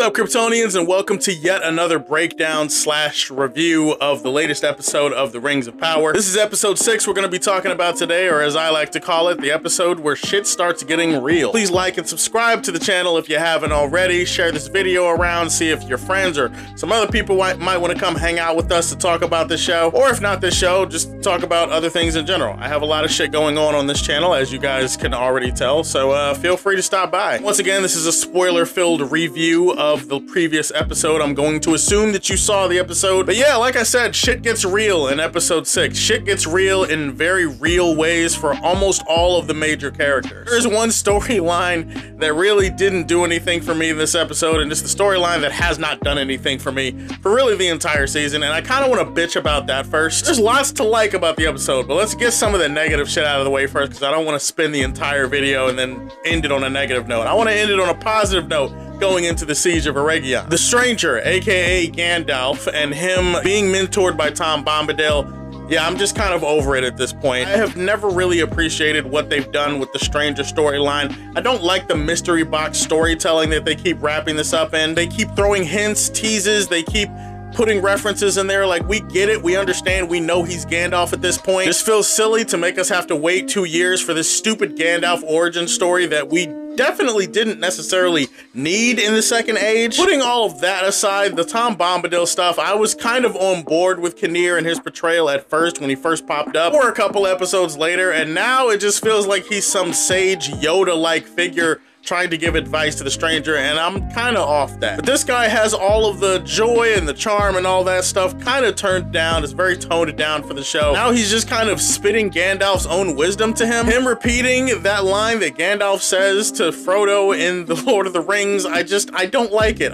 up, Kryptonians, and welcome to yet another breakdown slash review of the latest episode of The Rings of Power. This is episode 6 we're going to be talking about today, or as I like to call it, the episode where shit starts getting real. Please like and subscribe to the channel if you haven't already. Share this video around, see if your friends or some other people might want to come hang out with us to talk about this show. Or if not this show, just talk about other things in general. I have a lot of shit going on this channel, as you guys can already tell, so feel free to stop by. Once again, this is a spoiler-filled review of the previous episode. I'm going to assume that you saw the episode, but yeah, like I said, shit gets real in episode 6. Shit gets real in very real ways for almost all of the major characters. There's one storyline that really didn't do anything for me in this episode, and it's the storyline that has not done anything for me for really the entire season, and I kind of want to bitch about that first. There's lots to like about the episode, but let's get some of the negative shit out of the way first, because I don't want to spend the entire video and then end it on a negative note. I want to end it on a positive note going into the Siege of Eregion. The Stranger, aka Gandalf, and him being mentored by Tom Bombadil, yeah, I'm just kind of over it at this point. I have never really appreciated what they've done with the Stranger storyline. I don't like the mystery box storytelling that they keep wrapping this up in. They keep throwing hints, teases, they keep putting references in there like, we get it, we understand, we know he's Gandalf at this point. This feels silly to make us have to wait 2 years for this stupid Gandalf origin story that we definitely didn't necessarily need in the Second Age. Putting all of that aside, the Tom Bombadil stuff, I was kind of on board with Kinnear and his portrayal at first when he first popped up, or a couple episodes later, and now it just feels like he's some sage Yoda-like figure trying to give advice to the Stranger, and I'm kind of off that. But this guy has all of the joy and the charm and all that stuff kind of turned down. It's very toned down for the show. Now he's just kind of spitting Gandalf's own wisdom to him. Him repeating that line that Gandalf says to Frodo in The Lord of the Rings, I don't like it.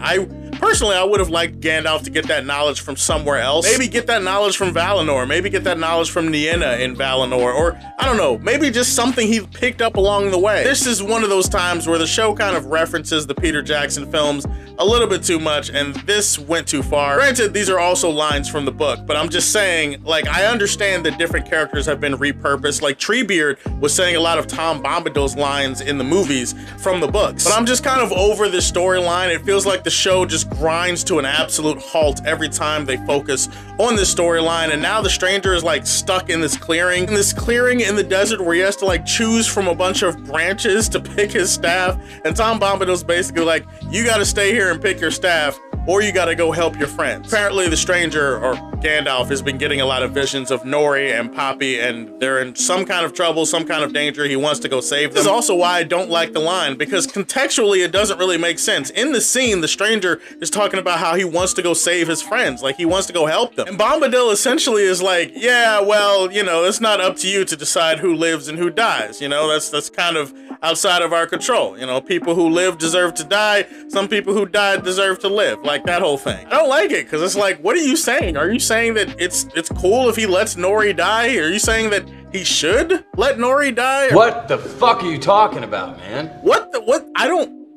Personally, I would have liked Gandalf to get that knowledge from somewhere else. Maybe get that knowledge from Valinor. Maybe get that knowledge from Nienna in Valinor. Or, I don't know, maybe just something he picked up along the way. This is one of those times where the show kind of references the Peter Jackson films a little bit too much, and this went too far. Granted, these are also lines from the book, but I'm just saying, like, I understand that different characters have been repurposed. Like, Treebeard was saying a lot of Tom Bombadil's lines in the movies from the books. But I'm just kind of over this storyline. It feels like the show just grinds to an absolute halt every time they focus on this storyline, and now the Stranger is like stuck in this clearing in the desert where he has to like choose from a bunch of branches to pick his staff, and Tom Bombadil's basically like, you gotta stay here and pick your staff, or you gotta go help your friends. Apparently the Stranger, or Gandalf, has been getting a lot of visions of Nori and Poppy, and they're in some kind of trouble, some kind of danger. He wants to go save them. This is also why I don't like the line, because contextually it doesn't really make sense. In the scene, the Stranger is talking about how he wants to go save his friends, like he wants to go help them. And Bombadil essentially is like, yeah, well, you know, it's not up to you to decide who lives and who dies. You know, that's kind of outside of our control. You know, people who live deserve to die. Some people who died deserve to live. Like that whole thing. I don't like it, because it's like, what are you saying? Are you saying that it's cool if he lets Nori die? Are you saying that he should let Nori die? What the fuck are you talking about, man? What?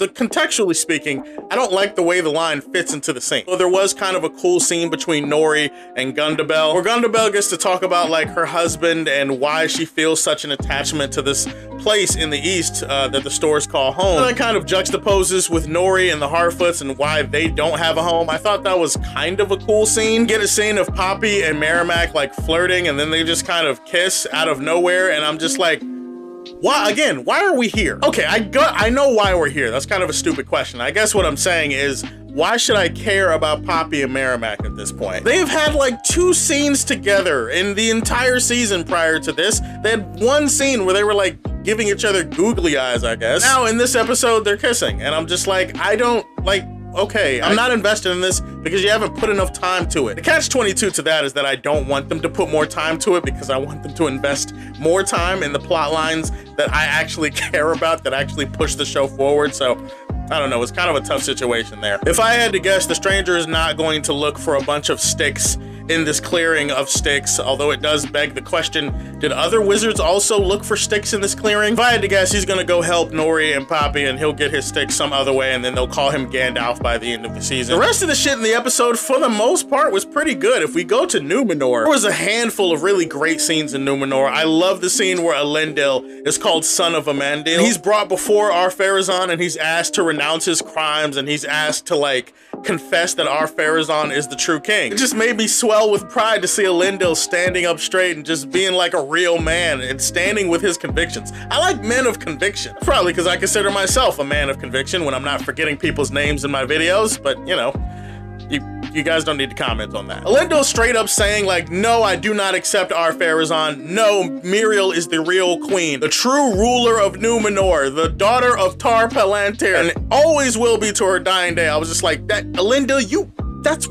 Contextually speaking, I don't like the way the line fits into the scene. So there was kind of a cool scene between Nori and Gundabel, where Gundabel gets to talk about like her husband and why she feels such an attachment to this place in the East that the stores call home. And that kind of juxtaposes with Nori and the Harfoots and why they don't have a home. I thought that was kind of a cool scene. Get a scene of Poppy and Merrimack like flirting, and then they just kind of kiss out of nowhere, and I'm just like, why, again, why are we here? Okay, I know why we're here. That's kind of a stupid question. I guess what I'm saying is, why should I care about Poppy and Merrimack at this point? They've had like 2 scenes together in the entire season prior to this. They had one scene where they were like giving each other googly eyes, I guess. Now in this episode, they're kissing, and I'm just like, I don't like, okay, I'm not invested in this because you haven't put enough time to it. The catch-22 to that is that I don't want them to put more time to it, because I want them to invest more time in the plot lines that I actually care about, that actually push the show forward. So I don't know, it's kind of a tough situation there. If I had to guess, the Stranger is not going to look for a bunch of sticks in this clearing of Styx, although it does beg the question, did other wizards also look for Styx in this clearing? If I had to guess, he's gonna go help Nori and Poppy and he'll get his Styx some other way, and then they'll call him Gandalf by the end of the season. The rest of the shit in the episode, for the most part, was pretty good. If we go to Numenor, there was a handful of really great scenes in Numenor. I love the scene where Elendil is called Son of Amandil. He's brought before Ar-Pharazôn and he's asked to renounce his crimes and he's asked to like confess that Ar-Pharazôn is the true king. It just made me swell with pride to see Elendil standing up straight and just being like a real man and standing with his convictions. I like men of conviction. Probably because I consider myself a man of conviction when I'm not forgetting people's names in my videos, but you know, you guys don't need to comment on that. Elendil straight up saying like, no, I do not accept Ar-Pharazôn. No, Miriel is the real queen, the true ruler of Numenor, the daughter of Tar Palantir, and always will be to her dying day. I was just like, that Elendil, that's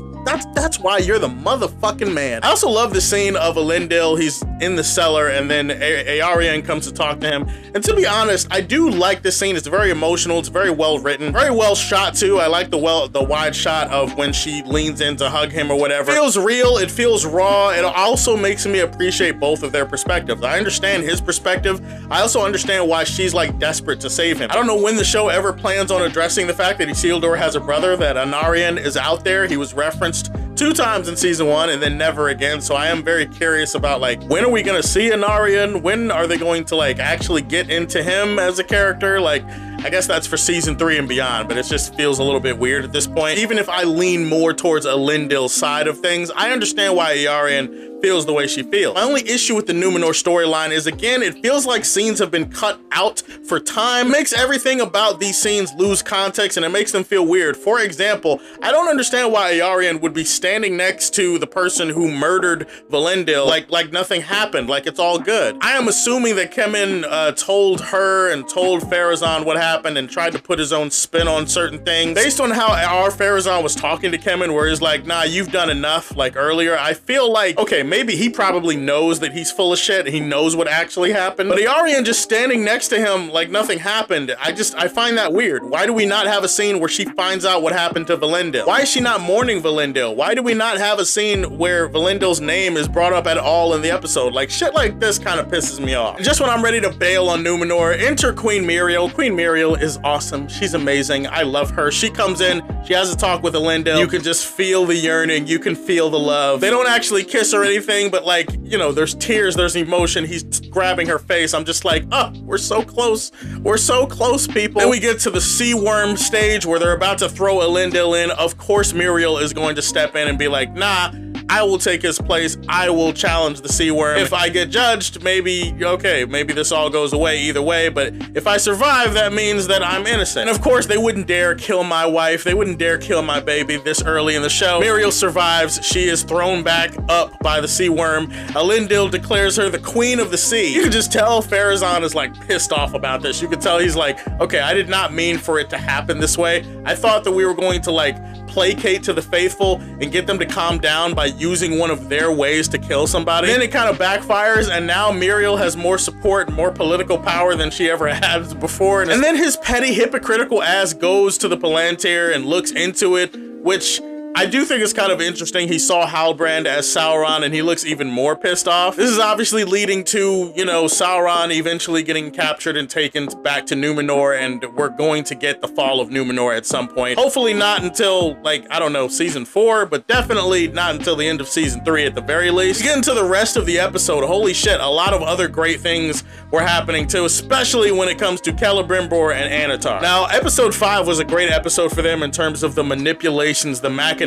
why you're the motherfucking man. I also love the scene of Elendil. He's in the cellar and then Arianne comes to talk to him. And to be honest, I do like this scene. It's very emotional. It's very well written, very well shot too. I like the wide shot of when she leans in to hug him or whatever. It feels real. It feels raw. It also makes me appreciate both of their perspectives. I understand his perspective. I also understand why she's like desperate to save him. I don't know when the show ever plans on addressing the fact that Isildur has a brother, that Anarion is out there. He was referenced 2 times in season 1 and then never again. So I am very curious about like, when are we gonna see Anarion? When are they going to like actually get into him as a character? Like, I guess that's for season 3 and beyond, but it just feels a little bit weird at this point. Even if I lean more towards Elendil's side of things, I understand why Arianne feels the way she feels. My only issue with the Numenor storyline is, again, it feels like scenes have been cut out for time. It makes everything about these scenes lose context and it makes them feel weird. For example, I don't understand why Arianne would be standing next to the person who murdered Valendil like nothing happened, like it's all good. I am assuming that Kemen told her and told Pharazôn what happened and tried to put his own spin on certain things. Based on how Ar-Pharazôn was talking to Kemen, where he's like, nah, you've done enough, like earlier, I feel like, okay, maybe he probably knows that he's full of shit. He knows what actually happened. But Arianne just standing next to him like nothing happened. I find that weird. Why do we not have a scene where she finds out what happened to Valendil? Why is she not mourning Valendil? Why do we not have a scene where Valendil's name is brought up at all in the episode? Like, shit like this kind of pisses me off. And just when I'm ready to bail on Numenor, enter Queen Miriel. Queen Miriel is awesome. She's amazing. I love her. She comes in, she has a talk with Elendil. You can just feel the yearning. You can feel the love. They don't actually kiss or anything, but like, you know, there's tears, there's emotion. He's grabbing her face. I'm just like, oh, we're so close. We're so close, people. Then we get to the sea worm stage where they're about to throw Elendil in. Of course, Miriel is going to step in and be like, nah, I will take his place. I will challenge the sea worm. If I get judged, maybe, okay, maybe this all goes away either way, but if I survive, that means that I'm innocent. And of course, they wouldn't dare kill my wife. They wouldn't dare kill my baby this early in the show. Miriel survives. She is thrown back up by the sea worm. Elendil declares her the queen of the sea. You can just tell Pharazôn is like pissed off about this. You can tell he's like, okay, I did not mean for it to happen this way. I thought that we were going to like placate to the faithful and get them to calm down by using one of their ways to kill somebody. Then it kind of backfires, and now Miriel has more support and more political power than she ever had before. And then his petty hypocritical ass goes to the Palantir and looks into it, which I do think it's kind of interesting. He saw Halbrand as Sauron and he looks even more pissed off. This is obviously leading to, you know, Sauron eventually getting captured and taken back to Numenor, and we're going to get the fall of Numenor at some point. Hopefully not until, like, I don't know, season 4, but definitely not until the end of season 3 at the very least. To get into the rest of the episode, holy shit, a lot of other great things were happening too, especially when it comes to Celebrimbor and Annatar. Now, episode 5 was a great episode for them in terms of the manipulations, the machinations,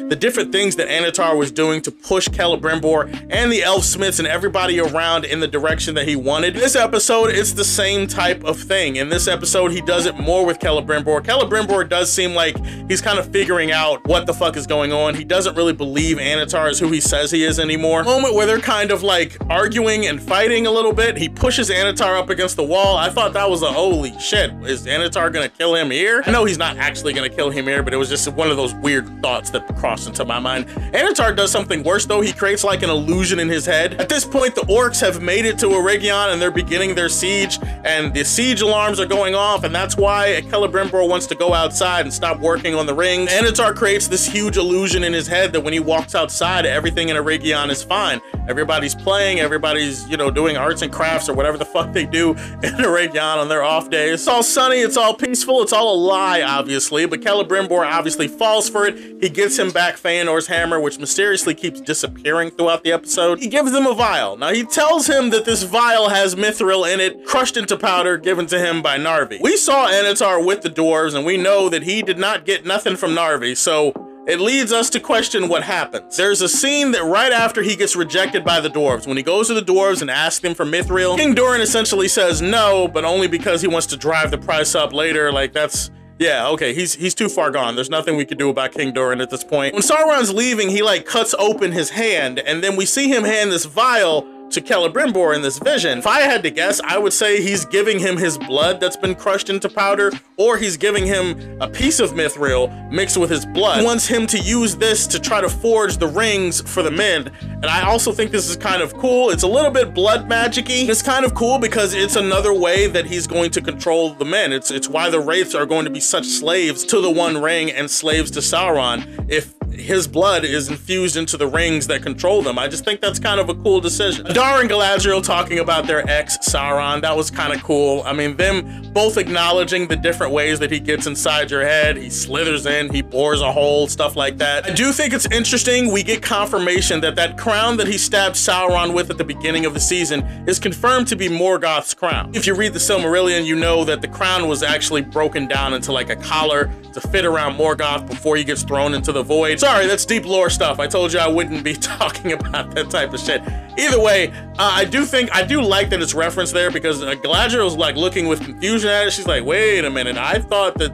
the different things that Annatar was doing to push Celebrimbor and the Elfsmiths and everybody around in the direction that he wanted. In this episode, it's the same type of thing. In this episode, he does it more with Celebrimbor. Celebrimbor does seem like he's kind of figuring out what the fuck is going on. He doesn't really believe Annatar is who he says he is anymore. A moment where they're kind of like arguing and fighting a little bit. He pushes Annatar up against the wall. I thought that was a holy shit. Is Annatar gonna kill him here? I know he's not actually gonna kill him here, but it was just one of those weird thoughts that crossed into my mind. Annatar does something worse though. He creates like an illusion in his head. At this point, the orcs have made it to Eregion and they're beginning their siege, and the siege alarms are going off, and that's why Celebrimbor wants to go outside and stop working on the rings. Annatar creates this huge illusion in his head that when he walks outside, everything in Eregion is fine. Everybody's playing, everybody's, you know, doing arts and crafts or whatever the fuck they do in Eregion on their off days. It's all sunny, it's all peaceful, it's all a lie, obviously, but Celebrimbor obviously falls for it. He gives him back Feanor's hammer, which mysteriously keeps disappearing throughout the episode. He gives him a vial. Now, he tells him that this vial has mithril in it, crushed into powder, given to him by Narvi. We saw Annatar with the dwarves, and we know that he did not get nothing from Narvi, so it leads us to question what happens. There's a scene that right after he gets rejected by the dwarves, when he goes to the dwarves and asks them for mithril, King Doran essentially says no, but only because he wants to drive the price up later. Like, that's, yeah, okay, he's too far gone. There's nothing we could do about King Doran at this point. When Sauron's leaving, he like cuts open his hand, and then we see him hand this vial to Celebrimbor in this vision. If I had to guess, I would say he's giving him his blood that's been crushed into powder, or he's giving him a piece of mithril mixed with his blood. He wants him to use this to try to forge the rings for the Mend. And I also think this is kind of cool. It's a little bit blood magic-y. It's kind of cool because it's another way that he's going to control the men. It's why the Wraiths are going to be such slaves to the One Ring and slaves to Sauron if his blood is infused into the rings that control them. I just think that's kind of a cool decision. Adar and Galadriel talking about their ex Sauron, that was kind of cool. I mean, them both acknowledging the different ways that he gets inside your head. He slithers in, he bores a hole, stuff like that. I do think it's interesting we get confirmation that that crown that he stabbed Sauron with at the beginning of the season is confirmed to be Morgoth's crown. If you read the Silmarillion, you know that the crown was actually broken down into like a collar to fit around Morgoth before he gets thrown into the void. Sorry, that's deep lore stuff. I told you I wouldn't be talking about that type of shit. Either way, I do like that it's referenced there, because Galadriel's like looking with confusion at it. She's like, wait a minute, I thought that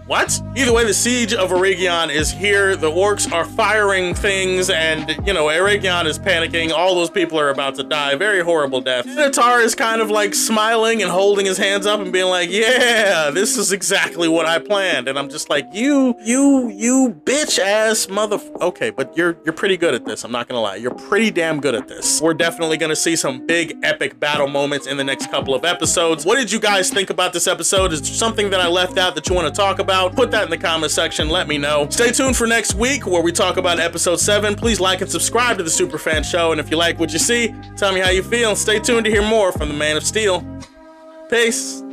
what? Either way, the siege of Eregion is here. The orcs are firing things, and you know, Eregion is panicking. All those people are about to die. Very horrible death. Minotaur is kind of like smiling and holding his hands up and being like, yeah, this is exactly what I planned. And I'm just like, you bitch ass mother. Okay, but you're pretty good at this. I'm not gonna lie. You're pretty damn good at this. We're definitely gonna see some big epic battle moments in the next couple of episodes. What did you guys think about this episode? Is there something that I left out that you want to talk about? Put that in the comment section. Let me know. Stay tuned for next week where we talk about episode 7. Please like and subscribe to the Superfan Show. And if you like what you see, tell me how you feel. Stay tuned to hear more from the Man of Steel. Peace.